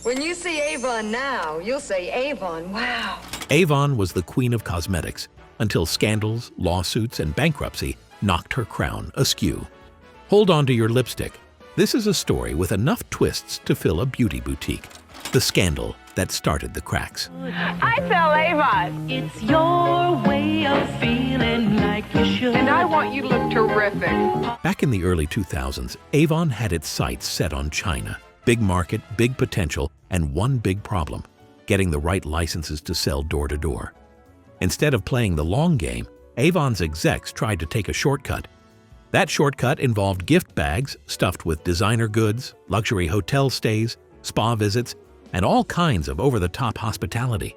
When you see Avon now, you'll say Avon, wow. Avon was the queen of cosmetics until scandals, lawsuits, and bankruptcy knocked her crown askew. Hold on to your lipstick. This is a story with enough twists to fill a beauty boutique. The scandal that started the cracks. I sell Avon. It's your way of feeling like you should. And I want you to look terrific. Back in the early 2000s, Avon had its sights set on China. Big market, big potential, and one big problem: getting the right licenses to sell door to door. Instead of playing the long game, Avon's execs tried to take a shortcut. That shortcut involved gift bags stuffed with designer goods, luxury hotel stays, spa visits, and all kinds of over-the-top hospitality.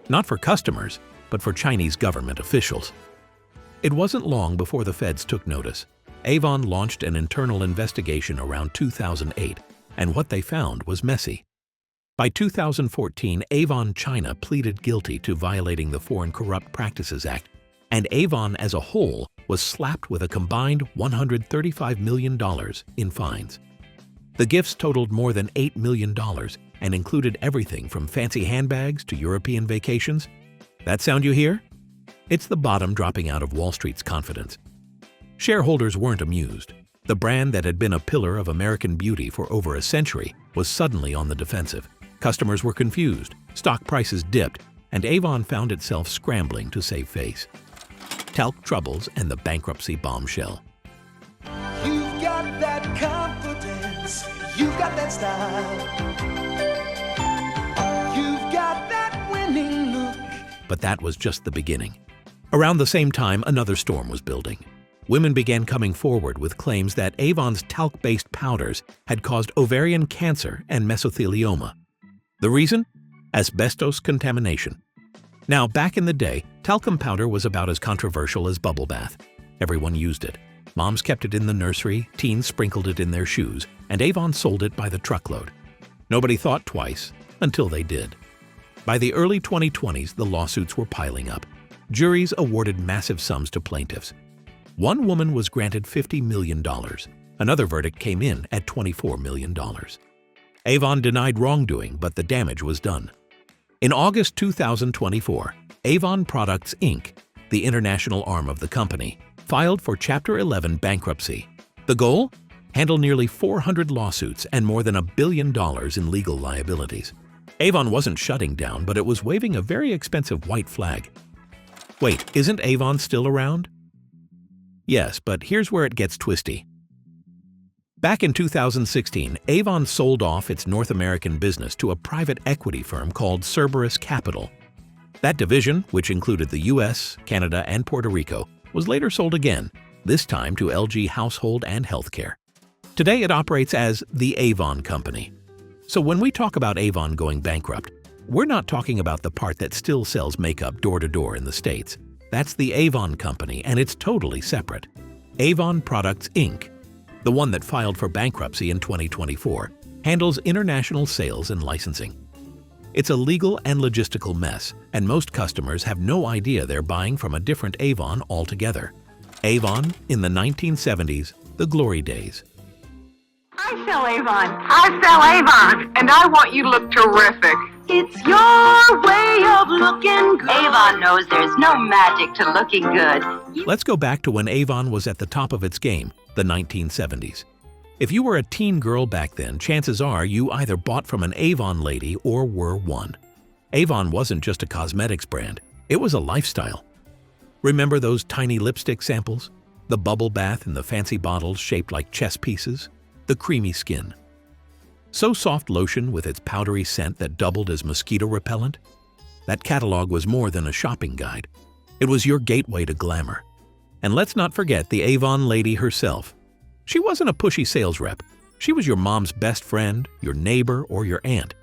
Not for customers, but for Chinese government officials. It wasn't long before the feds took notice. Avon launched an internal investigation around 2008, and what they found was messy. By 2014, Avon China pleaded guilty to violating the Foreign Corrupt Practices Act, and Avon as a whole was slapped with a combined $135 million in fines. The gifts totaled more than $8 million and included everything from fancy handbags to European vacations. That sound you hear? It's the bottom dropping out of Wall Street's confidence. Shareholders weren't amused. The brand that had been a pillar of American beauty for over a century was suddenly on the defensive. Customers were confused, stock prices dipped, and Avon found itself scrambling to save face. Talc troubles and the bankruptcy bombshell. You've got that confidence, you've got that style, you've got that winning look. But that was just the beginning. Around the same time, another storm was building. Women began coming forward with claims that Avon's talc-based powders had caused ovarian cancer and mesothelioma. The reason? Asbestos contamination. Now, back in the day, talcum powder was about as controversial as bubble bath. Everyone used it. Moms kept it in the nursery, teens sprinkled it in their shoes, and Avon sold it by the truckload. Nobody thought twice until they did. By the early 2020s, the lawsuits were piling up. Juries awarded massive sums to plaintiffs. One woman was granted $50 million. Another verdict came in at $24 million. Avon denied wrongdoing, but the damage was done. In August 2024, Avon Products Inc., the international arm of the company, filed for Chapter 11 bankruptcy. The goal? Handle nearly 400 lawsuits and more than $1 billion in legal liabilities. Avon wasn't shutting down, but it was waving a very expensive white flag. Wait, isn't Avon still around? Yes, but here's where it gets twisty. Back in 2016, Avon sold off its North American business to a private equity firm called Cerberus Capital. That division, which included the US, Canada, and Puerto Rico, was later sold again, this time to LG Household and Healthcare. Today it operates as the Avon Company. So when we talk about Avon going bankrupt, we're not talking about the part that still sells makeup door-to-door in the States. That's the Avon Company, and it's totally separate. Avon Products Inc., the one that filed for bankruptcy in 2024, handles international sales and licensing. It's a legal and logistical mess, and most customers have no idea they're buying from a different Avon altogether. Avon in the 1970s, the glory days. I sell Avon. I sell Avon. And I want you to look terrific. It's your way of looking good. Avon knows there's no magic to looking good. Let's go back to when Avon was at the top of its game, the 1970s. If you were a teen girl back then, chances are you either bought from an Avon lady or were one. Avon wasn't just a cosmetics brand, it was a lifestyle. Remember those tiny lipstick samples? The bubble bath in the fancy bottles shaped like chess pieces? The creamy skin. So soft lotion with its powdery scent that doubled as mosquito repellent? That catalog was more than a shopping guide. It was your gateway to glamour. And let's not forget the Avon lady herself. She wasn't a pushy sales rep. She was your mom's best friend, your neighbor, or your aunt.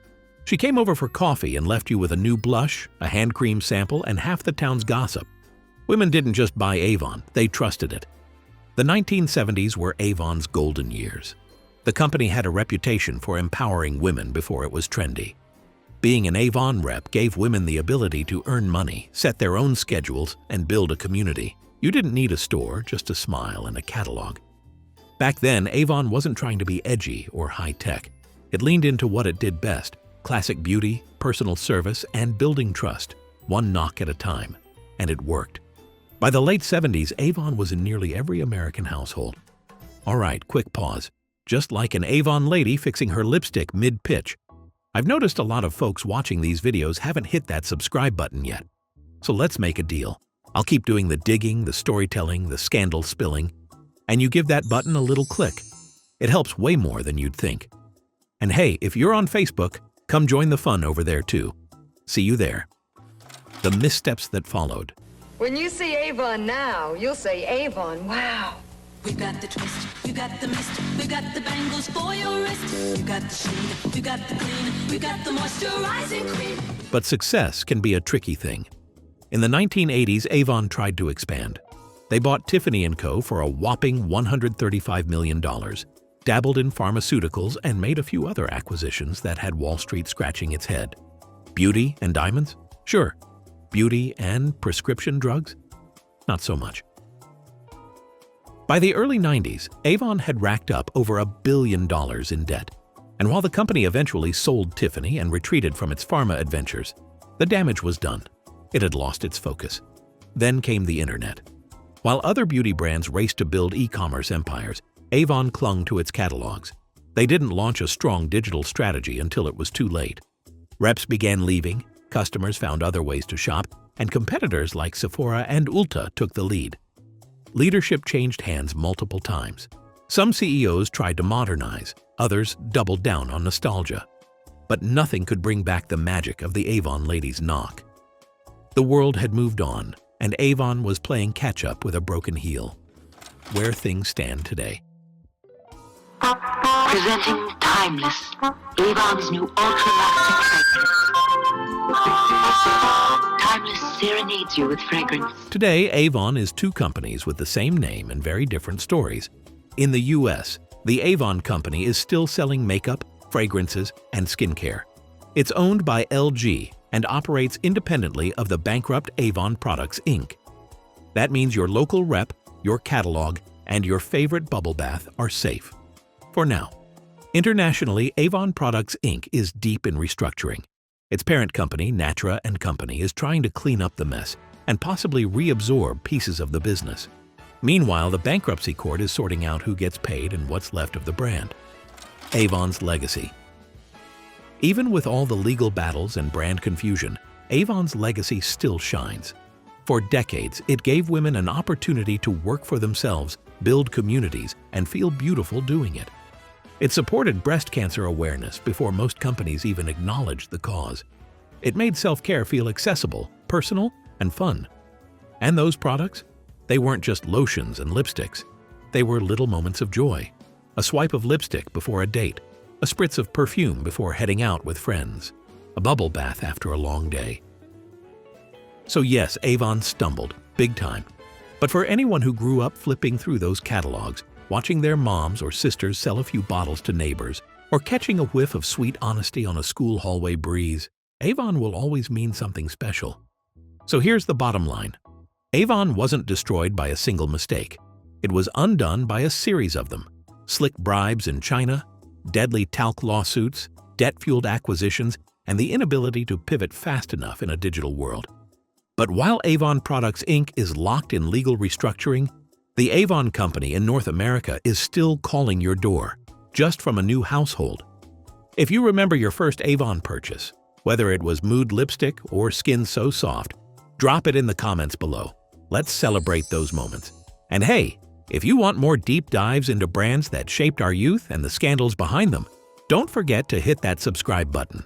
She came over for coffee and left you with a new blush, a hand cream sample, and half the town's gossip. Women didn't just buy Avon, they trusted it. The 1970s were Avon's golden years. The company had a reputation for empowering women before it was trendy. Being an Avon rep gave women the ability to earn money, set their own schedules, and build a community. You didn't need a store, just a smile and a catalog. Back then, Avon wasn't trying to be edgy or high-tech. It leaned into what it did best: classic beauty, personal service, and building trust, one knock at a time. And it worked. By the late 70s, Avon was in nearly every American household. All right, quick pause. Just like an Avon lady fixing her lipstick mid-pitch, I've noticed a lot of folks watching these videos haven't hit that subscribe button yet. So let's make a deal. I'll keep doing the digging, the storytelling, the scandal spilling, and you give that button a little click. It helps way more than you'd think. And hey, if you're on Facebook, come join the fun over there too. See you there. The missteps that followed. When you see Avon now, you'll say, Avon, wow. We got the twist, you got the mist, we got the bangles for your wrist. You got the sheen, you got the clean, we got the moisturizing cream. But success can be a tricky thing. In the 1980s, Avon tried to expand. They bought Tiffany & Co. for a whopping $135 million, dabbled in pharmaceuticals, and made a few other acquisitions that had Wall Street scratching its head. Beauty and diamonds? Sure. Beauty and prescription drugs? Not so much. By the early 90s, Avon had racked up over $1 billion in debt. And while the company eventually sold Tiffany and retreated from its pharma adventures, the damage was done. It had lost its focus. Then came the internet. While other beauty brands raced to build e-commerce empires, Avon clung to its catalogs. They didn't launch a strong digital strategy until it was too late. Reps began leaving, customers found other ways to shop, and competitors like Sephora and Ulta took the lead. Leadership changed hands multiple times. Some CEOs tried to modernize, others doubled down on nostalgia. But nothing could bring back the magic of the Avon Ladies knock. The world had moved on, and Avon was playing catch-up with a broken heel. Where things stand today. Presenting Timeless, Avon's new ultra-lasting fragrance. Timeless serenades you with fragrance. Today, Avon is two companies with the same name and very different stories. In the US, the Avon company is still selling makeup, fragrances, and skincare. It's owned by LG and operates independently of the bankrupt Avon Products Inc. That means your local rep, your catalog, and your favorite bubble bath are safe. For now. Internationally, Avon Products Inc. is deep in restructuring. Its parent company, Natra & Company, is trying to clean up the mess and possibly reabsorb pieces of the business. Meanwhile, the bankruptcy court is sorting out who gets paid and what's left of the brand. Avon's legacy. Even with all the legal battles and brand confusion, Avon's legacy still shines. For decades, it gave women an opportunity to work for themselves, build communities, and feel beautiful doing it. It supported breast cancer awareness before most companies even acknowledged the cause. It made self-care feel accessible, personal, and fun. And those products? They weren't just lotions and lipsticks. They were little moments of joy. A swipe of lipstick before a date, a spritz of perfume before heading out with friends, a bubble bath after a long day. So yes, Avon stumbled, big time. But for anyone who grew up flipping through those catalogs, watching their moms or sisters sell a few bottles to neighbors, or catching a whiff of sweet honesty on a school hallway breeze, Avon will always mean something special. So here's the bottom line. Avon wasn't destroyed by a single mistake. It was undone by a series of them. Slick bribes in China, deadly talc lawsuits, debt-fueled acquisitions, and the inability to pivot fast enough in a digital world. But while Avon Products Inc. is locked in legal restructuring, the Avon Company in North America is still calling your door, just from a new household. If you remember your first Avon purchase, whether it was Mood Lipstick or Skin So Soft, drop it in the comments below. Let's celebrate those moments. And hey, if you want more deep dives into brands that shaped our youth and the scandals behind them, don't forget to hit that subscribe button.